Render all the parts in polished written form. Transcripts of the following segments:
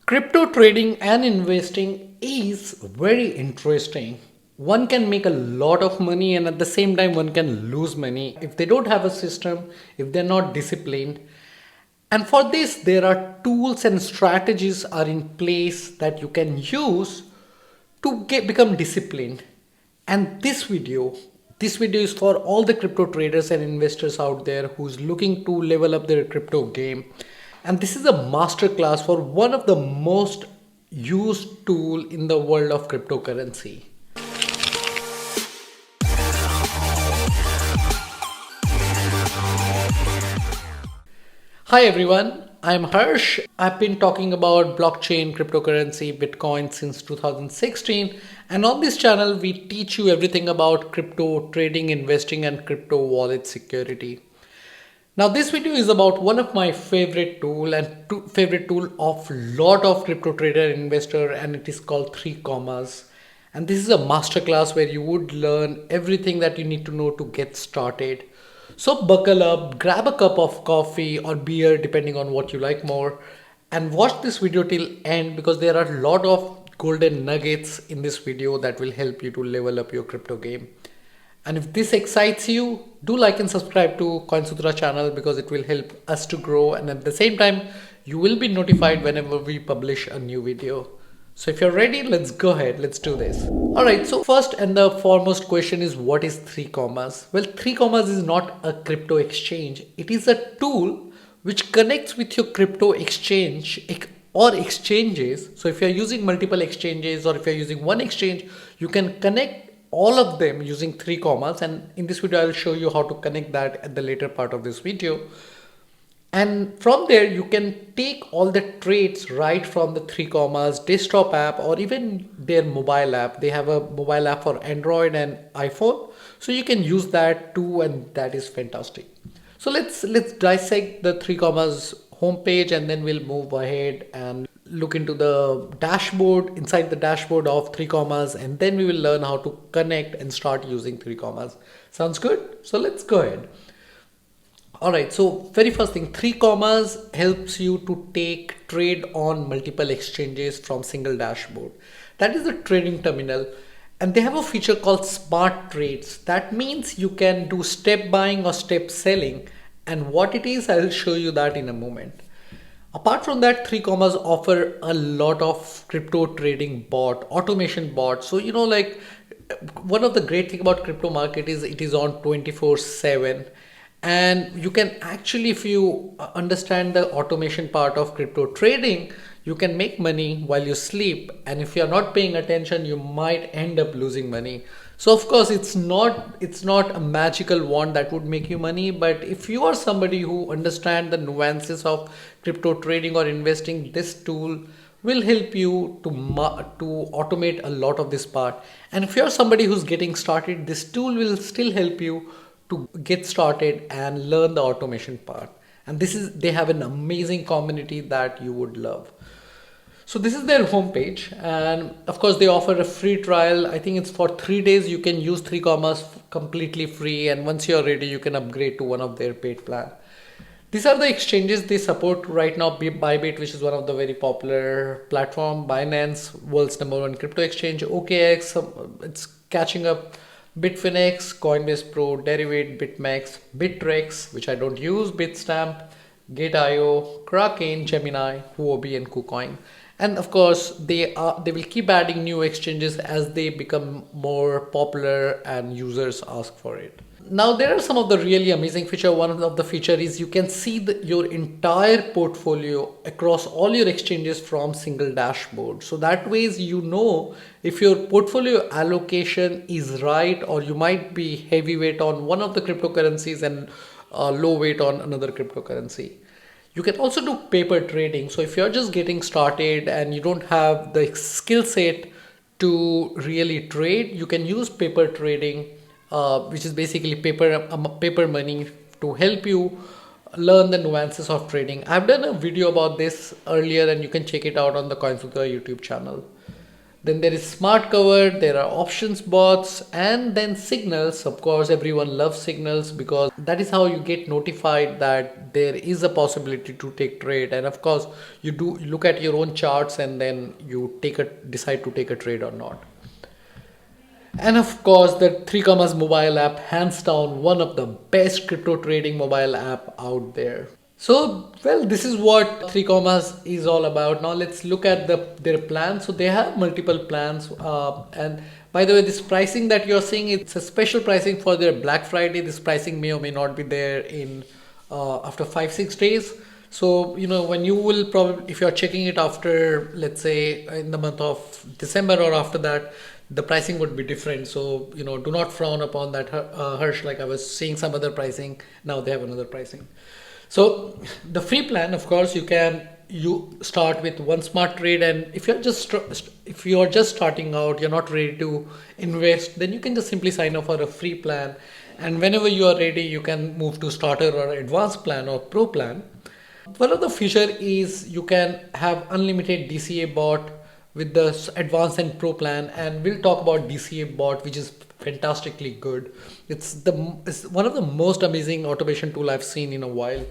Crypto trading and investing is very interesting. One can make a lot of money and at the same time one can lose money if they don't have a system, if they're not disciplined. And for this there are tools and strategies are in place that you can use to become disciplined. And this video is for all the crypto traders and investors out there who's looking to level up their crypto game. And this is a masterclass for one of the most used tool in the world of cryptocurrency. Hi everyone, I'm Harsh. I've been talking about blockchain, cryptocurrency, Bitcoin since 2016, and on this channel we teach you everything about crypto trading, investing and crypto wallet security. Now this video is about one of my favorite tool and favorite tool of lot of crypto trader investor, and it is called 3Commas. And this is a masterclass where you would learn everything that you need to know to get started. So buckle up, grab a cup of coffee or beer depending on what you like more, and watch this video till end because there are a lot of golden nuggets in this video that will help you to level up your crypto game. And if this excites you, do like and subscribe to CoinSutra channel because it will help us to grow, and at the same time you will be notified whenever we publish a new video. So if you're ready, let's go ahead, let's do this. Alright, so first and the foremost question is, what is 3Commas? Well, 3Commas is not a crypto exchange. It is a tool which connects with your crypto exchange or exchanges. So if you're using multiple exchanges or if you're using one exchange, you can connect all of them using 3Commas, and in this video I'll show you how to connect that at the later part of this video. And from there you can take all the trades right from the 3Commas desktop app or even their mobile app. They have a mobile app for Android and iPhone, so you can use that too, and that is fantastic. So let's dissect the 3Commas homepage, and then we'll move ahead and look into the dashboard, inside the dashboard of 3Commas, and then we will learn how to connect and start using 3Commas. Sounds good? So let's go ahead. Alright, so very first thing, 3Commas helps you to take trade on multiple exchanges from single dashboard. That is the trading terminal, and they have a feature called smart trades. That means you can do step buying or step selling, and what it is, I'll show you that in a moment. Apart from that, 3Commas offer a lot of crypto trading automation bot. So like one of the great thing about crypto market is it is on 24/7. And you can actually, if you understand the automation part of crypto trading, you can make money while you sleep, and if you're not paying attention you might end up losing money. So of course it's not a magical wand that would make you money, but if you are somebody who understands the nuances of crypto trading or investing, this tool will help you to automate a lot of this part. And if you're somebody who's getting started, this tool will still help you to get started and learn the automation part. And they have an amazing community that you would love. So this is their homepage, and of course they offer a free trial. I think it's for 3 days. You can use 3Commas completely free, and once you're ready you can upgrade to one of their paid plan. These are the exchanges they support right now. Bybit, which is one of the very popular platform. Binance, world's #1 crypto exchange. OKX, it's catching up. Bitfinex, Coinbase Pro, Derivate, BitMEX, Bittrex, which I don't use, Bitstamp, Gate.io, Kraken, Gemini, Huobi, and KuCoin. And of course, they will keep adding new exchanges as they become more popular and users ask for it. Now there are some of the really amazing feature. One of the feature is you can see your entire portfolio across all your exchanges from single dashboard. So that ways you know if your portfolio allocation is right, or you might be heavyweight on one of the cryptocurrencies and low weight on another cryptocurrency. You can also do paper trading. So if you're just getting started and you don't have the skill set to really trade, you can use paper trading, which is basically paper money, to help you learn the nuances of trading. I've done a video about this earlier and you can check it out on the CoinSutra YouTube channel. Then there is smart cover, there are options bots, and then signals. Of course, everyone loves signals because that is how you get notified that there is a possibility to take trade. And of course, you look at your own charts and then you decide to take a trade or not. And of course, the 3Commas mobile app, hands down, one of the best crypto trading mobile app out there. So, well, this is what 3Commas is all about. Now let's look at their plans. So they have multiple plans. And by the way, this pricing that you're seeing, it's a special pricing for their Black Friday. This pricing may or may not be there in after 5-6 days. So, when you will probably, if you're checking it after, let's say in the month of December or after that, the pricing would be different. So, do not frown upon that, Harsh. Like I was seeing some other pricing, now they have another pricing. So the free plan, of course, you start with one smart trade, and if you're just starting out, you're not ready to invest, then you can just simply sign up for a free plan, and whenever you are ready, you can move to starter or advanced plan or pro plan. One of the feature is you can have unlimited DCA bot with the advanced and pro plan, and we'll talk about DCA bot, which is fantastically good. It's one of the most amazing automation tool I've seen in a while.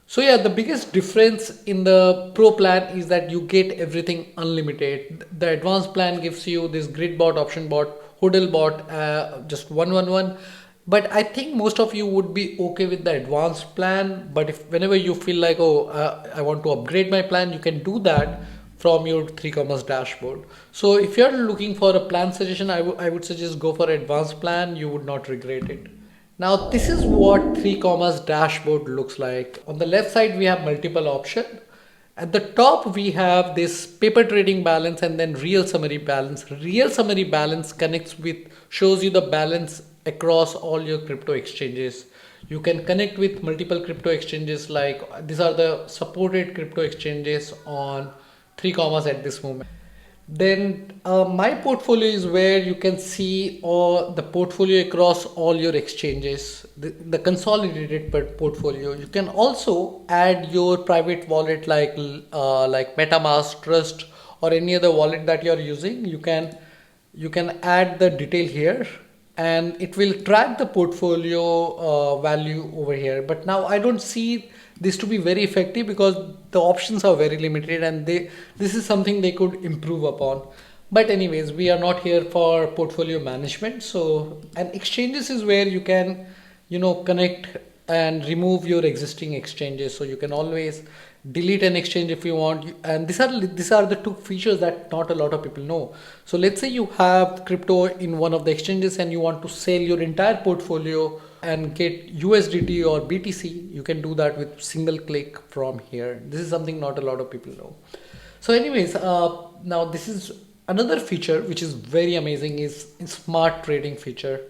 So yeah, the biggest difference in the pro plan is that you get everything unlimited. The advanced plan gives you this grid bot, option bot, HODL bot, just 111. But I think most of you would be okay with the advanced plan. But whenever you feel like, I want to upgrade my plan, you can do that from your 3Commas dashboard. So if you're looking for a plan suggestion, I would suggest go for advanced plan. You would not regret it. Now this is what 3Commas dashboard looks like. On the left side, we have multiple options. At the top, we have this paper trading balance and then real summary balance. Real summary balance shows you the balance across all your crypto exchanges. You can connect with multiple crypto exchanges, like these are the supported crypto exchanges on 3Commas at this moment. Then my portfolio is where you can see all the portfolio across all your exchanges, the consolidated portfolio. You can also add your private wallet like MetaMask, Trust, or any other wallet that you're using. You can add the detail here, and it will track the portfolio value over here. But now I don't see this to be very effective because the options are very limited, and this is something they could improve upon. But anyways, we are not here for portfolio management. So, and exchanges is where you can connect and remove your existing exchanges. So you can always delete an exchange if you want. And these are the two features that not a lot of people know. So let's say you have crypto in one of the exchanges and you want to sell your entire portfolio and get USDT or BTC. You can do that with single click from here. This is something not a lot of people know. So anyways, now this is another feature which is very amazing, is smart trading feature.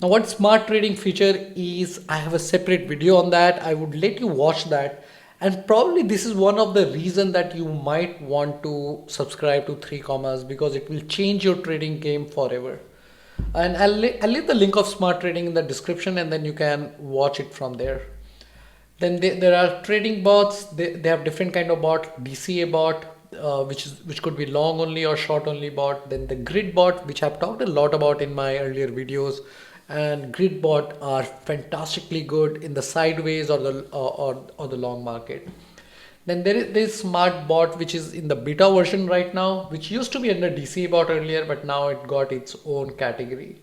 Now what smart trading feature is, I have a separate video on that. I would let you watch that. And probably this is one of the reasons that you might want to subscribe to 3Commas, because it will change your trading game forever. And I'll leave the link of smart trading in the description, and then you can watch it from there. Then there are trading bots. They have different kind of bot. DCA bot, which could be long only or short only bot. Then the grid bot, which I've talked a lot about in my earlier videos. And grid bot are fantastically good in the sideways or the long market. Then there is smart bot, which is in the beta version right now, which used to be under DCA bot earlier, but now it got its own category.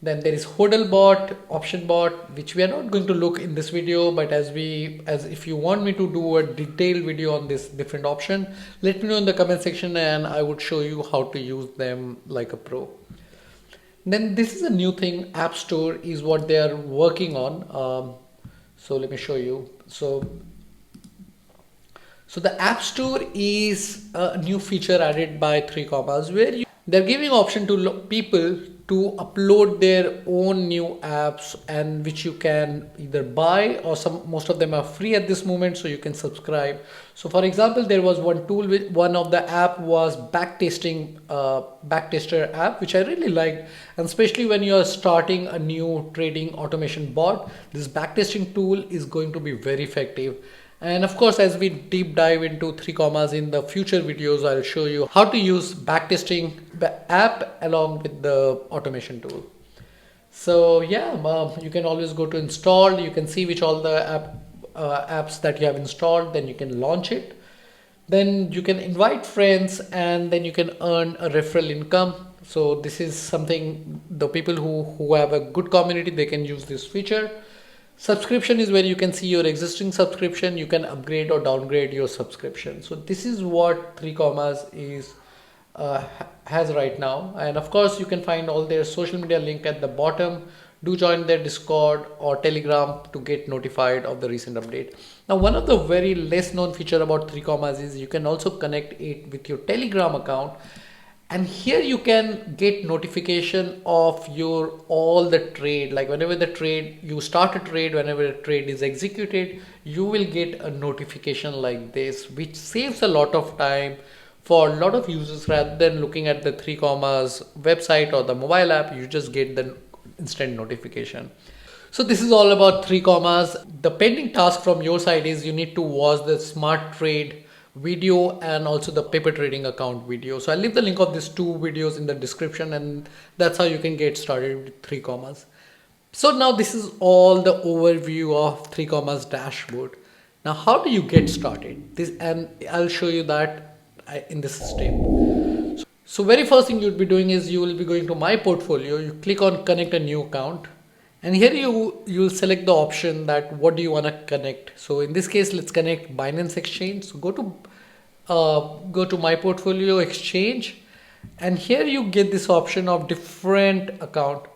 Then there is HODL bot, option bot, which we are not going to look in this video, but as if you want me to do a detailed video on this different option, let me know in the comment section and I would show you how to use them like a pro. Then this is a new thing, App Store is what they are working on. So let me show you. So the App Store is a new feature added by 3Commas, where they're giving option to people to upload their own new apps, and which you can either buy or most of them are free at this moment, so you can subscribe. So for example, there was one tool, one of the app was backtester app, which I really liked, and especially when you are starting a new trading automation bot, this backtesting tool is going to be very effective. And of course, as we deep dive into 3Commas in the future videos, I'll show you how to use backtesting the app along with the automation tool. So yeah, you can always go to install. You can see which all the apps that you have installed. Then you can launch it. Then you can invite friends, and then you can earn a referral income. So this is something the people who have a good community, they can use this feature. Subscription is where you can see your existing subscription. You can upgrade or downgrade your subscription. So this is what 3Commas is has right now. And of course, you can find all their social media link at the bottom. Do join their Discord or Telegram to get notified of the recent update. Now, one of the very less known feature about 3Commas is you can also connect it with your Telegram account. And here you can get notification of your all the trade, like whenever the trade you start a trade, whenever a trade is executed, you will get a notification like this, which saves a lot of time for a lot of users. Rather than looking at the 3Commas website or the mobile app, you just get the instant notification. So this is all about 3Commas. The pending task from your side is you need to watch the smart trade video and also the paper trading account video. So I'll leave the link of these two videos in the description, and that's how you can get started with 3Commas. So now this is all the overview of 3Commas dashboard. Now how do you get started? And I'll show you that in this step. So very first thing you'll be doing is you will be going to my portfolio. You click on connect a new account, and here you'll select the option that what do you want to connect. So in this case, let's connect Binance exchange. So go to my portfolio exchange, and here you get this option of different account.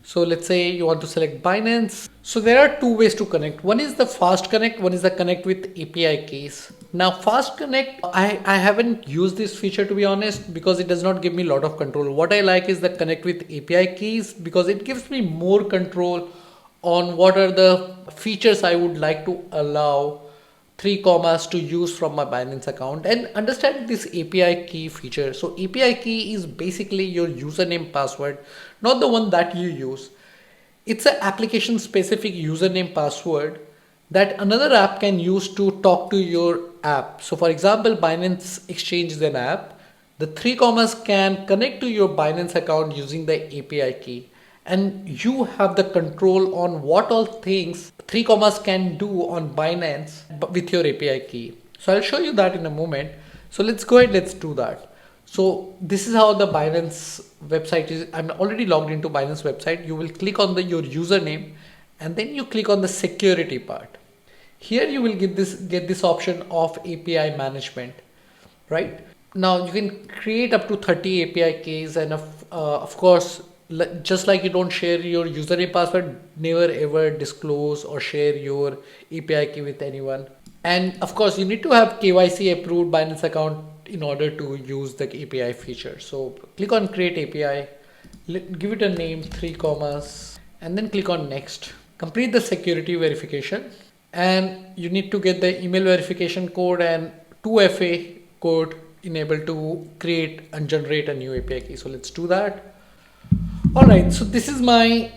So let's say you want to select Binance. So there are two ways to connect. One is the fast connect, one is the connect with API keys. Now fast connect, I haven't used this feature, to be honest, because it does not give me a lot of control. What I like is the connect with API keys, because it gives me more control on what are the features I would like to allow 3Commas to use from my Binance account and understand this API key feature. So API key is basically your username password, not the one that you use. It's an application specific username password that another app can use to talk to your app. So for example, Binance Exchange is an app. The 3Commas can connect to your Binance account using the API key, and you have the control on what all things 3Commas can do on Binance with your API key. So I'll show you that in a moment. So let's go ahead, let's do that. So this is how the Binance website is. I'm already logged into Binance website. You will click on your username, and then you click on the security part. Here you will get this option of API management, right? Now you can create up to 30 API keys, and of course, just like you don't share your username password, never ever disclose or share your API key with anyone. And of course, you need to have KYC approved Binance account in order to use the API feature. So click on create API, give it a name 3Commas, and then click on next. Complete the security verification, and you need to get the email verification code and 2FA code enabled to create and generate a new API key. So let's do that. All right, so this is my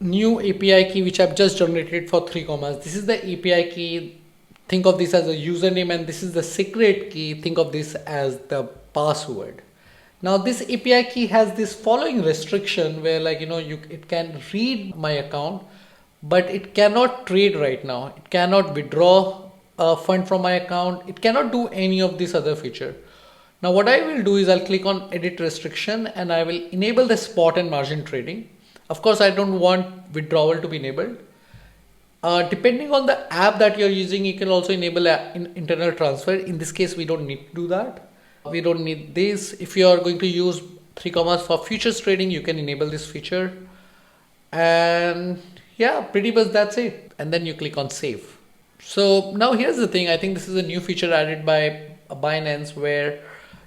new API key which I've just generated for 3Commas. This is the API key. Think of this as a username, and this is the secret key. Think of this as the password. Now this API key has this following restriction where, like, it can read my account, but it cannot trade right now. It cannot withdraw a fund from my account. It cannot do any of this other feature. Now what I will do is I'll click on edit restriction, and I will enable the spot and margin trading. Of course, I don't want withdrawal to be enabled. Depending on the app that you're using, you can also enable internal transfer. In this case, we don't need to do that. We don't need this. If you are going to use 3Commas for futures trading, you can enable this feature. And yeah, pretty much that's it. And then you click on save. So now here's the thing. I think this is a new feature added by Binance where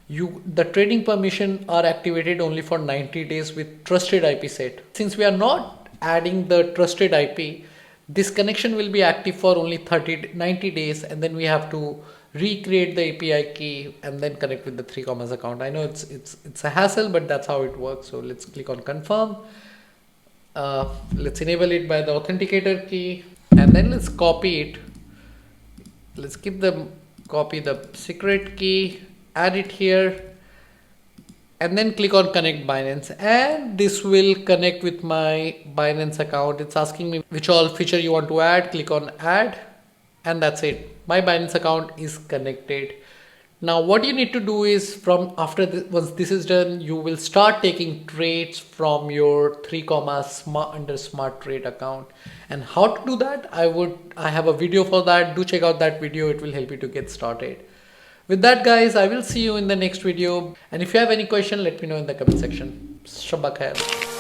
the trading permission are activated only for 90 days with trusted IP set. Since we are not adding the trusted IP, this connection will be active for only 90 days, and then we have to recreate the API key and then connect with the 3Commas account. I know it's a hassle, but that's how it works. So let's click on confirm. Let's enable it by the authenticator key, and then let's copy it let's copy the secret key, add it here, and then click on connect Binance, and this will connect with my Binance account. It's asking me which all feature you want to add. Click on add, and that's it. My Binance account is connected. Now what you need to do is, from after this, once this is done, you will start taking trades from your 3Commas under smart trade account. And how to do that, I have a video for that. Do check out that video, it will help you to get started. With that guys, I will see you in the next video, and if you have any question, let me know in the comment section. Shabba khair.